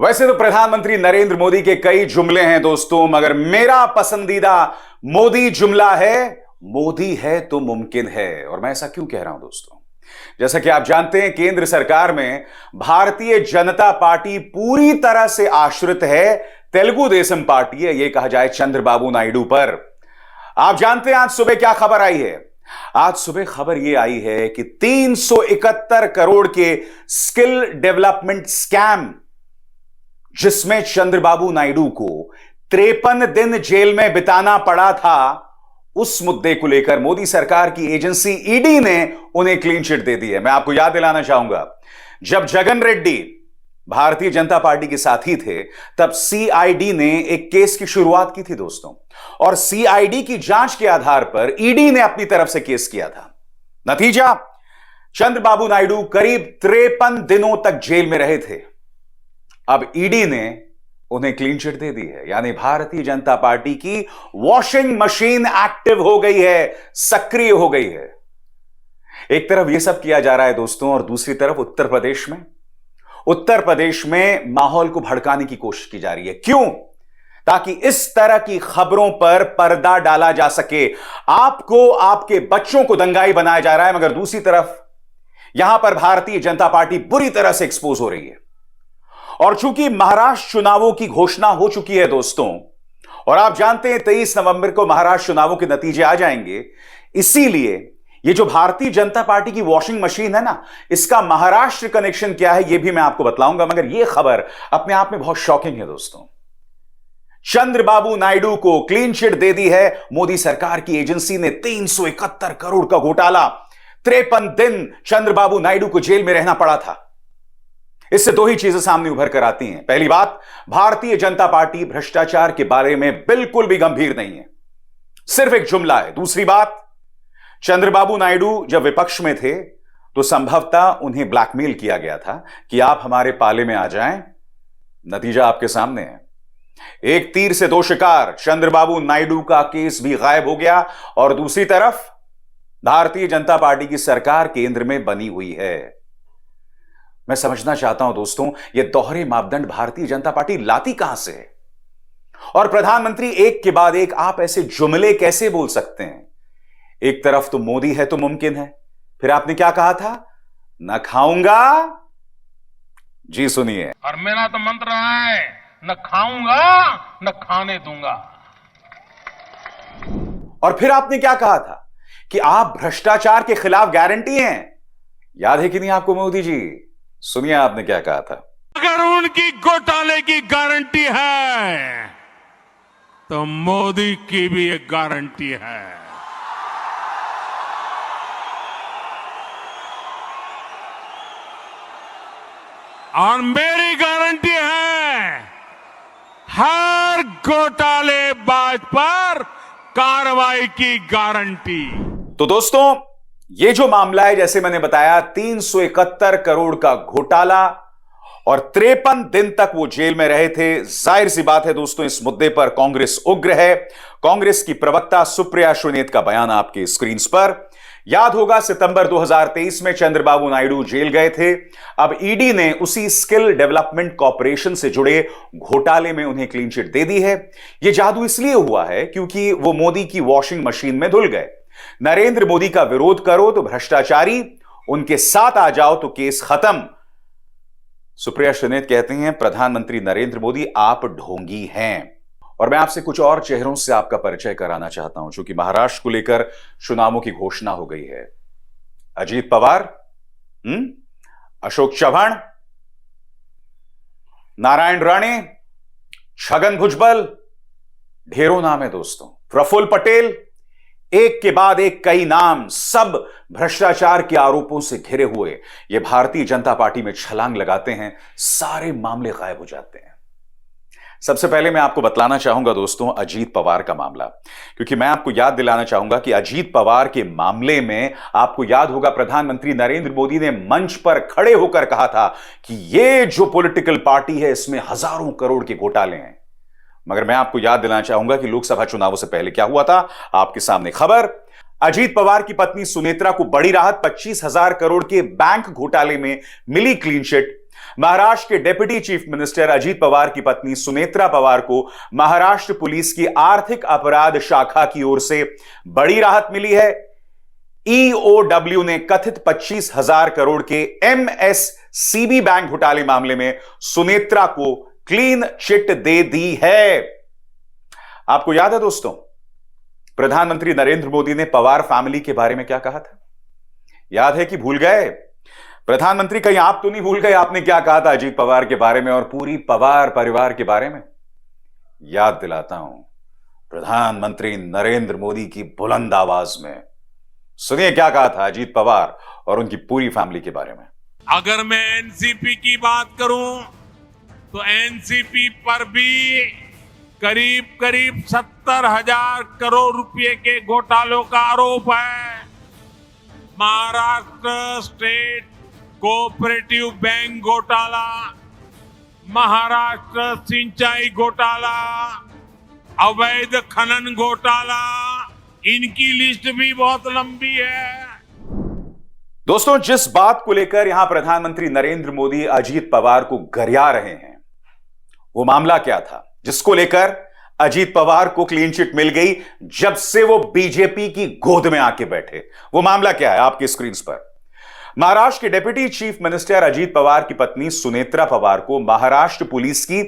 वैसे तो प्रधानमंत्री नरेंद्र मोदी के कई जुमले हैं दोस्तों, मगर मेरा पसंदीदा मोदी जुमला है, मोदी है तो मुमकिन है। और मैं ऐसा क्यों कह रहा हूं दोस्तों? जैसा कि आप जानते हैं, केंद्र सरकार में भारतीय जनता पार्टी पूरी तरह से आश्रित है तेलुगु देशम पार्टी है, यह कहा जाए चंद्रबाबू नायडू पर। आप जानते हैं आज सुबह क्या खबर आई है? आज सुबह खबर यह आई है कि 371 करोड़ के स्किल डेवलपमेंट स्कैम, जिसमें चंद्रबाबू नायडू को 53 दिन जेल में बिताना पड़ा था, उस मुद्दे को लेकर मोदी सरकार की एजेंसी ईडी ने उन्हें क्लीन चिट दे दी है। मैं आपको याद दिलाना चाहूंगा, जब जगन रेड्डी भारतीय जनता पार्टी के साथी थे, तब सीआईडी ने एक केस की शुरुआत की थी दोस्तों, और सीआईडी की जांच के आधार पर ईडी ने अपनी तरफ से केस किया था। नतीजा, चंद्रबाबू नायडू करीब 53 दिनों तक जेल में रहे थे। अब ईडी ने उन्हें क्लीन चिट दे दी है, यानी भारतीय जनता पार्टी की वॉशिंग मशीन एक्टिव हो गई है, सक्रिय हो गई है। एक तरफ यह सब किया जा रहा है दोस्तों, और दूसरी तरफ उत्तर प्रदेश में माहौल को भड़काने की कोशिश की जा रही है। क्यों? ताकि इस तरह की खबरों पर पर्दा डाला जा सके। आपको, आपके बच्चों को दंगाई बनाया जा रहा है, मगर दूसरी तरफ यहां पर भारतीय जनता पार्टी बुरी तरह से एक्सपोज हो रही है। और चूंकि महाराष्ट्र चुनावों की घोषणा हो चुकी है दोस्तों, और आप जानते हैं 23 नवंबर को महाराष्ट्र चुनावों के नतीजे आ जाएंगे, इसीलिए ये जो भारतीय जनता पार्टी की वॉशिंग मशीन है ना, इसका महाराष्ट्र कनेक्शन क्या है, ये भी मैं आपको बतलाऊंगा। मगर ये खबर अपने आप में बहुत शॉकिंग है दोस्तों। चंद्रबाबू नायडू को क्लीन चिट दे दी है मोदी सरकार की एजेंसी ने। 371 करोड़ का घोटाला, 53 दिन चंद्रबाबू नायडू को जेल में रहना पड़ा था। इससे दो ही चीजें सामने उभर कर आती हैं। पहली बात, भारतीय जनता पार्टी भ्रष्टाचार के बारे में बिल्कुल भी गंभीर नहीं है, सिर्फ एक जुमला है। दूसरी बात, चंद्रबाबू नायडू जब विपक्ष में थे तो संभवतः उन्हें ब्लैकमेल किया गया था कि आप हमारे पाले में आ जाएं। नतीजा आपके सामने है। एक तीर से दो शिकार, चंद्रबाबू नायडू का केस भी गायब हो गया, और दूसरी तरफ भारतीय जनता पार्टी की सरकार केंद्र में बनी हुई है। मैं समझना चाहता हूं दोस्तों, यह दोहरे मापदंड भारतीय जनता पार्टी लाती कहां से है? और प्रधानमंत्री एक के बाद एक आप ऐसे जुमले कैसे बोल सकते हैं? एक तरफ तो मोदी है तो मुमकिन है, फिर आपने क्या कहा था? न खाऊंगा, जी सुनिए। और मेरा तो मंत्र है, न खाऊंगा न खाने दूंगा। और फिर आपने क्या कहा था? कि आप भ्रष्टाचार के खिलाफ गारंटी हैं। याद है कि नहीं आपको मोदी जी? सुनिए आपने क्या कहा था। अगर उनकी घोटाले की गारंटी है तो मोदी की भी एक गारंटी है। और मेरी गारंटी है, हर घोटालेबाज पर कार्रवाई की गारंटी। तो दोस्तों, ये जो मामला है, जैसे मैंने बताया, 371 करोड़ का घोटाला, और 53 दिन तक वो जेल में रहे थे। जाहिर सी बात है दोस्तों, इस मुद्दे पर कांग्रेस उग्र है। कांग्रेस की प्रवक्ता सुप्रिया सुनीत का बयान आपके स्क्रीन पर। याद होगा, सितंबर 2023 में चंद्रबाबू नायडू जेल गए थे। अब ईडी ने उसी स्किल डेवलपमेंट कॉर्पोरेशन से जुड़े घोटाले में उन्हें क्लीन चिट दे दी है। यह जादू इसलिए हुआ है क्योंकि वो मोदी की वॉशिंग मशीन में धुल गए। नरेंद्र मोदी का विरोध करो तो भ्रष्टाचारी, उनके साथ आ जाओ तो केस खत्म। सुप्रिया सुनीत कहते हैं, प्रधानमंत्री नरेंद्र मोदी आप ढोंगी हैं। और मैं आपसे कुछ और चेहरों से आपका परिचय कराना चाहता हूं, क्योंकि महाराष्ट्र को लेकर चुनावों की घोषणा हो गई है। अजीत पवार, अशोक चव्हाण, नारायण राणे, छगन भुजबल, ढेरों नाम है दोस्तों। प्रफुल्ल पटेल, एक के बाद एक कई नाम, सब भ्रष्टाचार के आरोपों से घिरे हुए ये भारतीय जनता पार्टी में छलांग लगाते हैं, सारे मामले गायब हो जाते हैं। सबसे पहले मैं आपको बतलाना चाहूंगा दोस्तों, अजीत पवार का मामला, क्योंकि मैं आपको याद दिलाना चाहूंगा कि अजीत पवार के मामले में आपको याद होगा, प्रधानमंत्री नरेंद्र मोदी ने मंच पर खड़े होकर कहा था कि ये जो पॉलिटिकल पार्टी है, इसमें हजारों करोड़ के घोटाले हैं। मगर मैं आपको याद दिलाना चाहूंगा कि लोकसभा चुनावों से पहले क्या हुआ था। आपके सामने खबर, अजीत पवार की पत्नी सुनेत्रा को बड़ी राहत, 25,000 करोड़ के बैंक घोटाले में मिली क्लीन चिट। महाराष्ट्र के deputy chief minister Ajit Pawar की पत्नी सुनेत्रा पवार को महाराष्ट्र पुलिस की आर्थिक अपराध शाखा की ओर से बड़ी राहत मिली है। ईओडब्ल्यू ने कथित 25,000 करोड़ के एमएससीबी बैंक घोटाले मामले में सुनेत्रा को क्लीन चिट दे दी है। आपको याद है दोस्तों, प्रधानमंत्री नरेंद्र मोदी ने पवार फैमिली के बारे में क्या कहा था? याद है कि भूल गए? प्रधानमंत्री, कहीं आप तो नहीं भूल गए आपने क्या कहा था अजीत पवार के बारे में और पूरी पवार परिवार के बारे में? याद दिलाता हूं, प्रधानमंत्री नरेंद्र मोदी की बुलंद आवाज में सुनिए क्या कहा था अजीत पवार और उनकी पूरी फैमिली के बारे में। अगर मैं एनसीपी की बात करूं तो एनसीपी पर भी करीब करीब 70,000 करोड़ रुपए के घोटालों का आरोप है। महाराष्ट्र स्टेट कोऑपरेटिव बैंक घोटाला, महाराष्ट्र सिंचाई घोटाला, अवैध खनन घोटाला, इनकी लिस्ट भी बहुत लंबी है। दोस्तों, जिस बात को लेकर यहां प्रधानमंत्री नरेंद्र मोदी अजीत पवार को गरिया रहे हैं, वो मामला क्या था जिसको लेकर अजीत पवार को क्लीन चिट मिल गई जब से वो बीजेपी की गोद में आके बैठे? वो मामला क्या है आपकी स्क्रीन पर? महाराष्ट्र के deputy chief minister Ajit Pawar की पत्नी सुनेत्रा पवार को महाराष्ट्र पुलिस की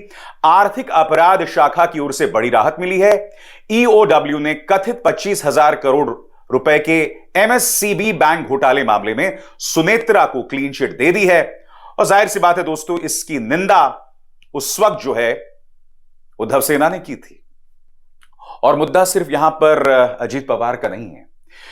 आर्थिक अपराध शाखा की ओर से बड़ी राहत मिली है। ईओडब्ल्यू ने कथित 25,000 करोड़ रुपए के एमएससीबी बैंक घोटाले मामले में सुनेत्रा को क्लीन चिट दे दी है। और जाहिर सी बात है दोस्तों, इसकी निंदा उस वक्त जो है उद्धव सेना ने की थी। और मुद्दा सिर्फ यहां पर अजीत पवार का नहीं है,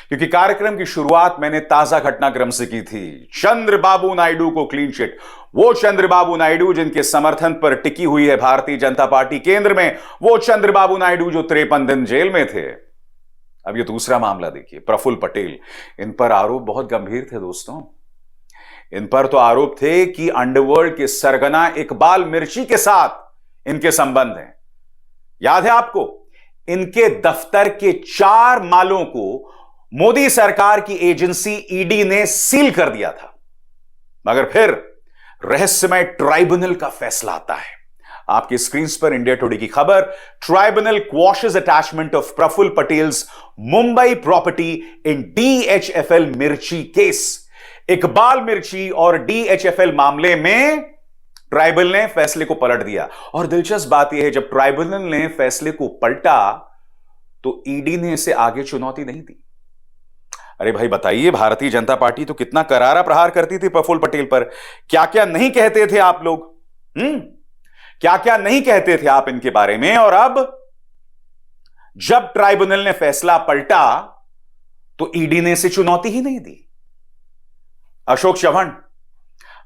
क्योंकि कार्यक्रम की शुरुआत मैंने ताजा घटनाक्रम से की थी। चंद्रबाबू नायडू को क्लीन चिट, वो चंद्रबाबू नायडू जिनके समर्थन पर टिकी हुई है भारतीय जनता पार्टी केंद्र में, वो चंद्रबाबू नायडू जो 53 दिन जेल में थे। अब ये दूसरा मामला देखिए, प्रफुल्ल पटेल। इन पर आरोप बहुत गंभीर थे दोस्तों। इन पर तो आरोप थे कि अंडरवर्ल्ड के सरगना इकबाल मिर्ची के साथ इनके संबंध हैं। याद है आपको, इनके दफ्तर के 4 मालों को मोदी सरकार की एजेंसी ईडी ने सील कर दिया था। मगर फिर रहस्यमय ट्राइब्यूनल का फैसला आता है। आपकी स्क्रीन पर इंडिया टुडे की खबर, tribunal quashes attachment of Praful Patel's Mumbai property in DHFL Mirchi case. Iqbal Mirchi और डीएचएफएल मामले में ट्राइब्यूनल ने फैसले को पलट दिया। और दिलचस्प बात यह है, जब ट्राइब्यूनल ने फैसले को पलटा तो ईडी ने इसे आगे चुनौती नहीं दी। अरे भाई बताइए, भारतीय जनता पार्टी तो कितना करारा प्रहार करती थी प्रफुल्ल पटेल पर। क्या क्या नहीं कहते थे आप लोग, क्या क्या नहीं कहते थे आप इनके बारे में। और अब जब ट्राइब्यूनल ने फैसला पलटा तो ईडी ने इसे चुनौती ही नहीं दी। अशोक चव्हाण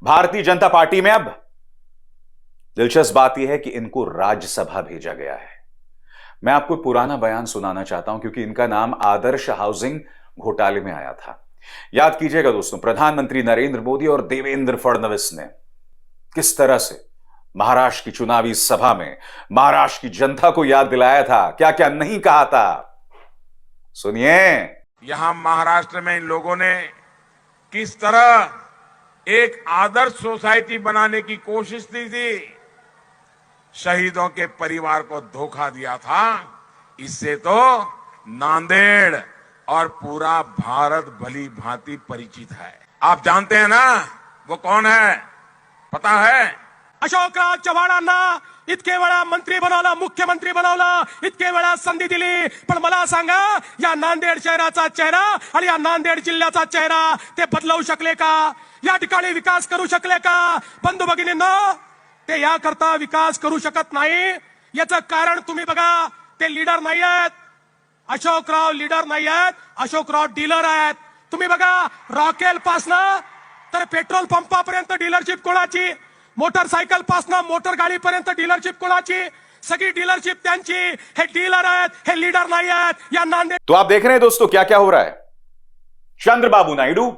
भारतीय जनता पार्टी में। अब दिलचस्प बात यह है कि इनको राज्यसभा भेजा गया है। मैं आपको पुराना बयान सुनाना चाहता हूं, क्योंकि इनका नाम आदर्श हाउसिंग घोटाले में आया था। याद कीजिएगा दोस्तों, प्रधानमंत्री नरेंद्र मोदी और देवेंद्र फडणवीस ने किस तरह से महाराष्ट्र की चुनावी सभा में महाराष्ट्र की जनता को याद दिलाया था, क्या क्या नहीं कहा था। सुनिए। यहां महाराष्ट्र में इन लोगों ने किस तरह एक आदर्श सोसाइटी बनाने की कोशिश की थी, शहीदों के परिवार को धोखा दिया था। इससे तो नांदेड़ और पूरा भारत भली भांति परिचित है। आप जानते हैं ना वो कौन है, पता है? अशोकराव चव्हाणांना इतके वेळा मंत्री बनवलं, मुख्यमंत्री बनवलं, इतके वेळा संधी दिली, पण मला सांगा, या नांदेड शहराचा चेहरा आणि या नांदेड जिल्ह्याचा चेहरा ते बदलवू शकले का? या ठिकाणी विकास करू शकले का? बंधू भगिनींनो, ते याकरता विकास करू शकत नाही। याचं कारण तुम्ही बघा, ते लीडर नाही आहेत। अशोकराव लीडर नाही आहेत, अशोकराव डीलर आहेत। तुम्ही बघा, रॉकेल पासनं तर पेट्रोल पंपापर्यंत डीलरशिप कोणाची, मोटरसायकल पासनं मोटर गाडीपर्यंत डीलरशिप कोणाची, सगळी डीलरशिप त्यांची। हे डीलर आहेत, हे लीडर नाही आहेत। या नांदेड। तो आप देख रहे हैं दोस्तों क्या क्या हो रहा है। चंद्रबाबू नायडू,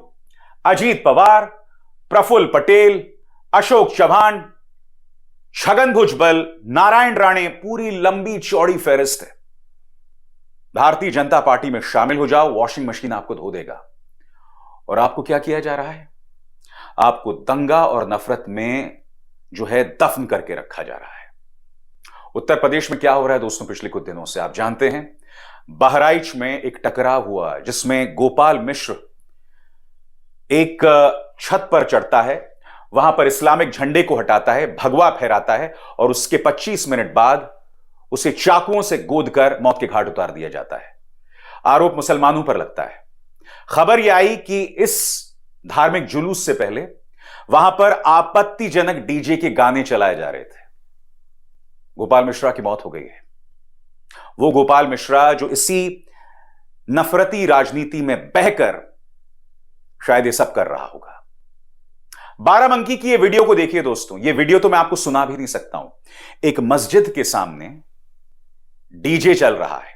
अजीत पवार, प्रफुल्ल पटेल, अशोक चव्हाण, छगन भुजबल, नारायण राणे, पूरी लंबी चौड़ी फेहरिस्त है। भारतीय जनता पार्टी में शामिल हो जाओ, वॉशिंग मशीन आपको धो देगा। और आपको क्या किया जा रहा है? आपको दंगा और नफरत में जो है दफन करके रखा जा रहा है। उत्तर प्रदेश में क्या हो रहा है दोस्तों, पिछले कुछ दिनों से आप जानते हैं, बहराइच में एक टकराव हुआ जिसमें गोपाल मिश्र एक छत पर चढ़ता है, वहां पर इस्लामिक झंडे को हटाता है, भगवा फहराता है और उसके 25 मिनट बाद उसे चाकुओं से गोदकर मौत के घाट उतार दिया जाता है। आरोप मुसलमानों पर लगता है। खबर यह आई कि इस धार्मिक जुलूस से पहले वहां पर आपत्तिजनक डीजे के गाने चलाए जा रहे थे। गोपाल मिश्रा की मौत हो गई है। वो गोपाल मिश्रा जो इसी नफरती राजनीति में बहकर शायद ये सब कर रहा होगा। बाराबंकी की ये वीडियो को देखिए दोस्तों, ये वीडियो तो मैं आपको सुना भी नहीं सकता हूं। एक मस्जिद के सामने डीजे चल रहा है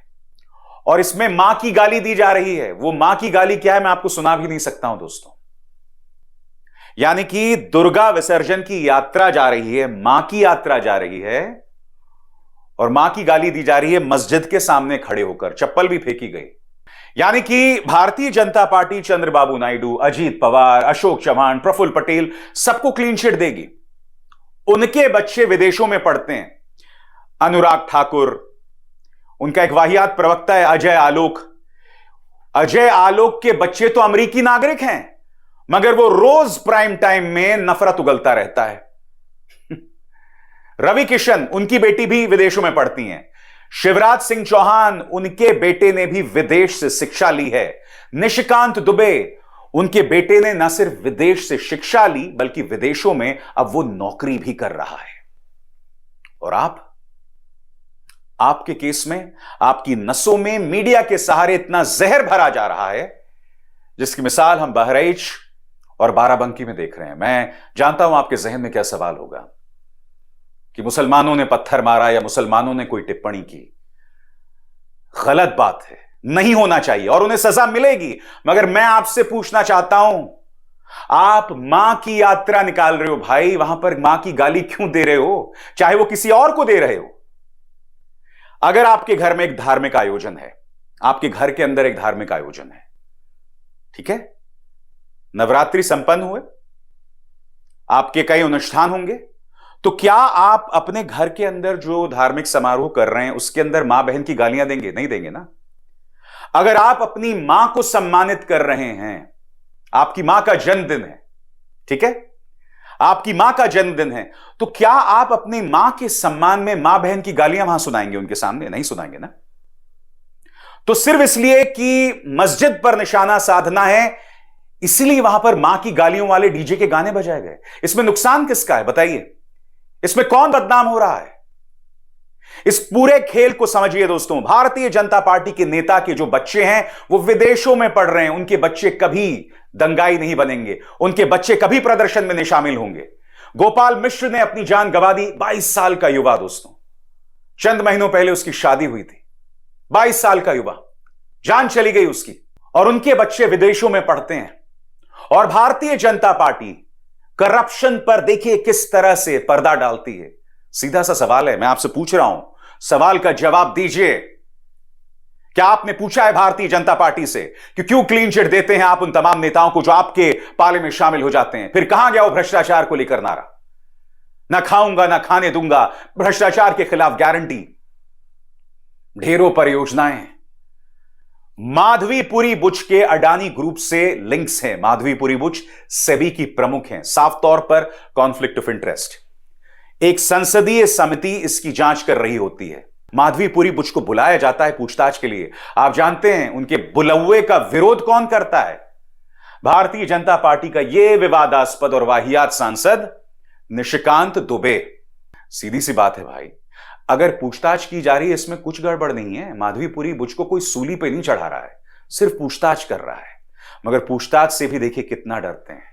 और इसमें मां की गाली दी जा रही है। वो मां की गाली क्या है मैं आपको सुना भी नहीं सकता हूं दोस्तों। यानी कि दुर्गा विसर्जन की यात्रा जा रही है, मां की यात्रा जा रही है और मां की गाली दी जा रही है मस्जिद के सामने खड़े होकर, चप्पल भी फेंकी गई। यानी कि भारतीय जनता पार्टी चंद्रबाबू नायडू, अजीत पवार, अशोक चौहान, प्रफुल्ल पटेल सबको क्लीन चिट देगी। उनके बच्चे विदेशों में पढ़ते हैं। अनुराग ठाकुर, उनका एक वाहियात प्रवक्ता है अजय आलोक। अजय आलोक के बच्चे तो अमेरिकी नागरिक हैं, मगर वो रोज प्राइम टाइम में नफरत उगलता रहता है। रवि किशन, उनकी बेटी भी विदेशों में पढ़ती हैं। शिवराज सिंह चौहान, उनके बेटे ने भी विदेश से शिक्षा ली है। निशिकांत दुबे, उनके बेटे ने न सिर्फ विदेश से शिक्षा ली बल्कि विदेशों में अब वो नौकरी भी कर रहा है। और आपके केस में, आपकी नसों में मीडिया के सहारे इतना जहर भरा जा रहा है जिसकी मिसाल हम बहराइच और बाराबंकी में देख रहे हैं। मैं जानता हूं आपके जहन में क्या सवाल होगा कि मुसलमानों ने पत्थर मारा या मुसलमानों ने कोई टिप्पणी की। गलत बात है, नहीं होना चाहिए और उन्हें सजा मिलेगी। मगर मैं आपसे पूछना चाहता हूं, आप मां की यात्रा निकाल रहे हो भाई, वहां पर मां की गाली क्यों दे रहे हो, चाहे वो किसी और को दे रहे हो। अगर आपके घर में एक धार्मिक आयोजन है, आपके घर के अंदर एक धार्मिक आयोजन है, ठीक है, नवरात्रि संपन्न हुए, आपके कई अनुष्ठान होंगे, तो क्या आप अपने घर के अंदर जो धार्मिक समारोह कर रहे हैं उसके अंदर मां बहन की गालियां देंगे? नहीं देंगे ना। अगर आप अपनी मां को सम्मानित कर रहे हैं, आपकी मां का जन्मदिन है, ठीक है, आपकी मां का जन्मदिन है, तो क्या आप अपनी मां के सम्मान में मां बहन की गालियां वहां सुनाएंगे उनके सामने? नहीं सुनाएंगे ना। तो सिर्फ इसलिए कि मस्जिद पर निशाना साधना है, इसलिए वहां पर मां की गालियों वाले डीजे के गाने बजाए गए। इसमें नुकसान किसका है बताइए? इसमें कौन बदनाम हो रहा है? इस पूरे खेल को समझिए दोस्तों। भारतीय जनता पार्टी के नेता के जो बच्चे हैं वो विदेशों में पढ़ रहे हैं, उनके बच्चे कभी दंगाई नहीं बनेंगे, उनके बच्चे कभी प्रदर्शन में नहीं शामिल होंगे। गोपाल मिश्र ने अपनी जान गंवा दी, 22 साल का युवा दोस्तों, चंद महीनों पहले उसकी शादी हुई थी। 22 साल का युवा, जान चली गई उसकी, और उनके बच्चे विदेशों में पढ़ते हैं। और भारतीय जनता पार्टी करप्शन पर देखिए किस तरह से पर्दा डालती है। सीधा सा सवाल है, मैं आपसे पूछ रहा हूं, सवाल का जवाब दीजिए। क्या आपने पूछा है भारतीय जनता पार्टी से कि क्यों क्लीन चिट देते हैं आप उन तमाम नेताओं को जो आपके पाले में शामिल हो जाते हैं? फिर कहां गया वो भ्रष्टाचार को लेकर नारा? ना खाऊंगा ना खाने दूंगा, भ्रष्टाचार के खिलाफ गारंटी, ढेरों परियोजनाएं। माधवीपुरी बुच के अडानी ग्रुप से लिंक्स हैं। माधवीपुरी बुच सेबी की प्रमुख हैं, साफ तौर पर कॉन्फ्लिक्ट ऑफ इंटरेस्ट। एक संसदीय समिति इसकी जांच कर रही होती है। माधवीपुरी बुच को बुलाया जाता है पूछताछ के लिए। आप जानते हैं उनके बुलौए का विरोध कौन करता है? भारतीय जनता पार्टी का यह विवादास्पद और वाहियात सांसद निशिकांत दुबे। सीधी सी बात है भाई, अगर पूछताछ की जा रही है इसमें कुछ गड़बड़ नहीं है। माधवीपुरी बुच को कोई सूली पे नहीं चढ़ा रहा है, सिर्फ पूछताछ कर रहा है। मगर पूछताछ से भी देखिए कितना डरते हैं।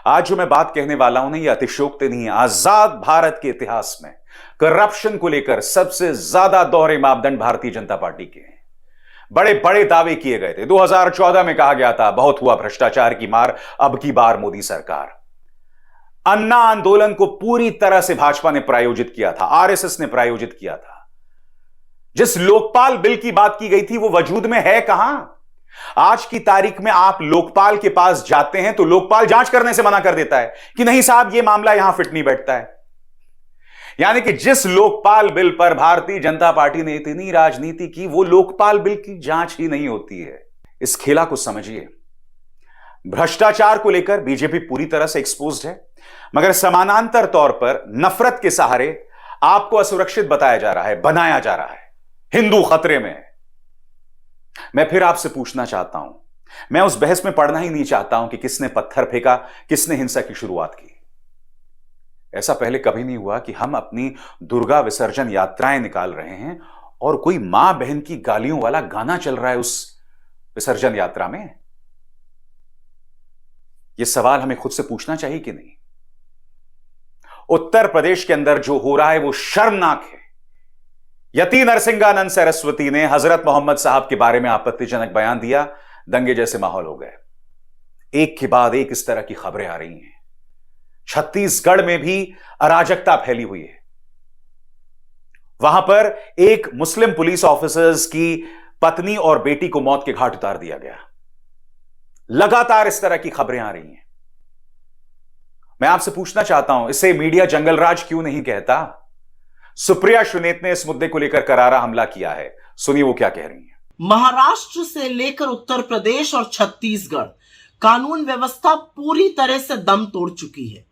आज जो मैं बात कहने वाला हूं ना, ये अतिशयोक्ति नहीं है। आजाद भारत के इतिहास में करप्शन को लेकर सबसे ज्यादा दोहरे मापदंड भारतीय जनता पार्टी के हैं। बड़े बड़े दावे किए गए थे। 2014 में कहा गया था बहुत हुआ भ्रष्टाचार की मार, अब की बार मोदी सरकार। अन्ना आंदोलन को पूरी तरह से भाजपा ने प्रायोजित किया था, आरएसएस ने प्रायोजित किया था। जिस लोकपाल बिल की बात की गई थी वो वजूद में है कहां? आज की तारीख में आप लोकपाल के पास जाते हैं तो लोकपाल जांच करने से मना कर देता है कि नहीं साहब, यह मामला यहां फिट नहीं बैठता है। यानी कि जिस लोकपाल बिल पर भारतीय जनता पार्टी ने इतनी राजनीति की, वो लोकपाल बिल की जांच ही नहीं होती है। इस खेला को समझिए। भ्रष्टाचार को लेकर बीजेपी पूरी तरह से एक्सपोज्ड है, मगर समानांतर तौर पर नफरत के सहारे आपको असुरक्षित बताया जा रहा है, बनाया जा रहा है। हिंदू खतरे में है। मैं फिर आपसे पूछना चाहता हूं, मैं उस बहस में पढ़ना ही नहीं चाहता हूं कि किसने पत्थर फेंका, किसने हिंसा की शुरुआत की। ऐसा पहले कभी नहीं हुआ कि हम अपनी दुर्गा विसर्जन यात्राएं निकाल रहे हैं और कोई मां बहन की गालियों वाला गाना चल रहा है उस विसर्जन यात्रा में। यह सवाल हमें खुद से पूछना चाहिए कि नहीं। उत्तर प्रदेश के अंदर जो हो रहा है वो शर्मनाक है। यति नरसिंहानंद सरस्वती ने हजरत मोहम्मद साहब के बारे में आपत्तिजनक बयान दिया, दंगे जैसे माहौल हो गए। एक के बाद एक इस तरह की खबरें आ रही हैं। छत्तीसगढ़ में भी अराजकता फैली हुई है। वहां पर एक मुस्लिम पुलिस ऑफिसर्स की पत्नी और बेटी को मौत के घाट उतार दिया गया। लगातार इस तरह की खबरें आ रही हैं। मैं आपसे पूछना चाहता हूं, इसे मीडिया जंगलराज क्यों नहीं कहता? सुप्रिया सुनेत ने इस मुद्दे को लेकर करारा हमला किया है। सुनिए वो क्या कह रही हैं। महाराष्ट्र से लेकर उत्तर प्रदेश और छत्तीसगढ़ कानून व्यवस्था पूरी तरह से दम तोड़ चुकी है।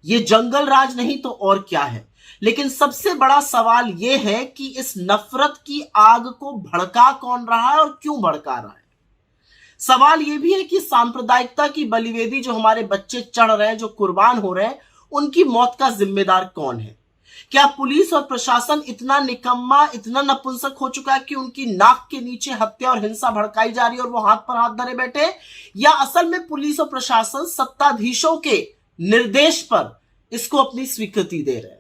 ये जंगल राज नहीं तो और क्या है। लेकिन सबसे बड़ा सवाल यह है कि इस नफरत की आग को भड़का कौन रहा है और क्यों भड़का रहा है। सवाल यह भी है कि सांप्रदायिकता की बलिवेदी जो हमारे बच्चे चढ़ रहे हैं, जो कुर्बान हो रहे हैं, उनकी मौत का जिम्मेदार कौन है? क्या पुलिस और प्रशासन इतना निकम्मा, इतना नपुंसक हो चुका है कि उनकी नाक के नीचे हत्या और हिंसा भड़काई जा रही है और वो हाथ पर हाथ धरे बैठे, या असल में पुलिस और प्रशासन सत्ताधीशों के निर्देश पर इसको अपनी स्वीकृति दे रहे हैं?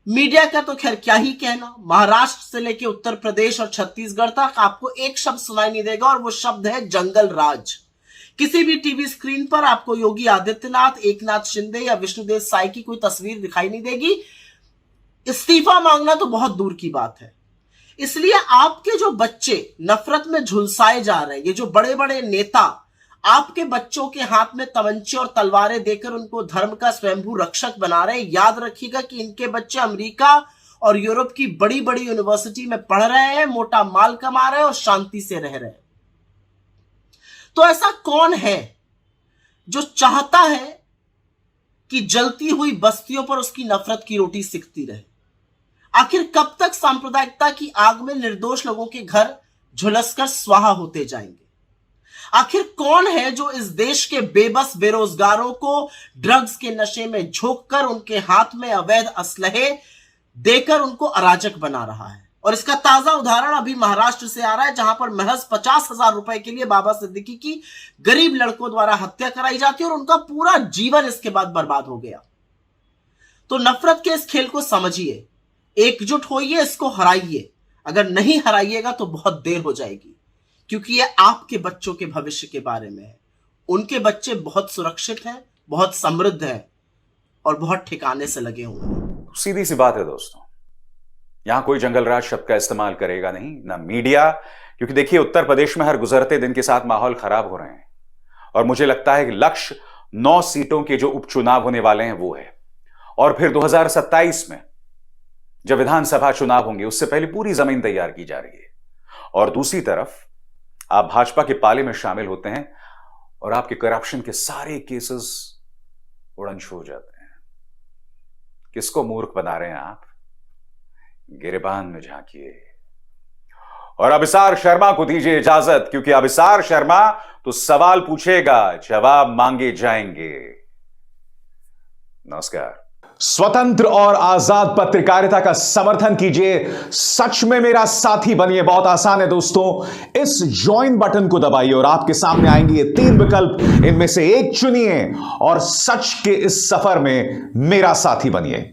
मीडिया का तो खैर क्या ही कहना। महाराष्ट्र से लेकर उत्तर प्रदेश और छत्तीसगढ़ तक आपको एक शब्द सुनाई नहीं देगा और वो शब्द है जंगल राज। किसी भी टीवी स्क्रीन पर आपको योगी आदित्यनाथ, एकनाथ शिंदे या विष्णुदेव साय की कोई तस्वीर दिखाई नहीं देगी। इस्तीफा मांगना तो बहुत दूर की बात है। इसलिए आपके जो बच्चे नफरत में झुलसाए जा रहे हैं, ये जो बड़े बड़े नेता आपके बच्चों के हाथ में तमंचे और तलवारें देकर उनको धर्म का स्वयंभू रक्षक बना रहे हैं, याद रखिएगा कि इनके बच्चे अमेरिका और यूरोप की बड़ी बड़ी यूनिवर्सिटी में पढ़ रहे हैं, मोटा माल कमा रहे हैं और शांति से रह रहे हैं। तो ऐसा कौन है जो चाहता है कि जलती हुई बस्तियों पर उसकी नफरत की रोटी सिकती रहे? आखिर कब तक सांप्रदायिकता की आग में निर्दोष लोगों के घर झुलसकर स्वाहा होते जाएंगे? आखिर कौन है जो इस देश के बेबस बेरोजगारों को ड्रग्स के नशे में झोंककर उनके हाथ में अवैध असलहे देकर उनको अराजक बना रहा है? और इसका ताजा उदाहरण अभी महाराष्ट्र से आ रहा है, जहां पर महज 50,000 रुपए के लिए बाबा सिद्दीकी की गरीब लड़कों द्वारा हत्या कराई जाती है और उनका पूरा जीवन इसके बाद बर्बाद हो गया। तो नफरत के इस खेल को समझिए, एकजुट होइए, इसको हराइए। अगर नहीं हराइएगा तो बहुत देर हो जाएगी, क्योंकि ये आपके बच्चों के भविष्य के बारे में है। उनके बच्चे बहुत सुरक्षित हैं, बहुत समृद्ध हैं और बहुत ठिकाने से लगे हुए हैं। सीधी सी बात है दोस्तों, यहां कोई जंगलराज शब्द का इस्तेमाल करेगा नहीं, ना मीडिया, क्योंकि देखिए उत्तर प्रदेश में हर गुजरते दिन के साथ माहौल खराब हो रहे हैं और मुझे लगता है कि लक्ष्य 9 सीटों के जो उपचुनाव होने वाले हैं वो है। और फिर 2027 में जब विधानसभा चुनाव होंगे उससे पहले पूरी जमीन तैयार की जा रही है। और दूसरी तरफ आप भाजपा के पाले में शामिल होते हैं और आपके करप्शन के सारे केसेस उड़नछ हो जाते हैं। किसको मूर्ख बना रहे हैं आप? गिरेबान में झांकिए और अभिसार शर्मा को दीजिए इजाजत, क्योंकि अभिसार शर्मा तो सवाल पूछेगा, जवाब मांगे जाएंगे। नमस्कार। स्वतंत्र और आजाद पत्रकारिता का समर्थन कीजिए, सच में मेरा साथी बनिए। बहुत आसान है दोस्तों, इस ज्वाइन बटन को दबाइए और आपके सामने आएंगे ये 3 विकल्प, इनमें से एक चुनिए और सच के इस सफर में मेरा साथी बनिए।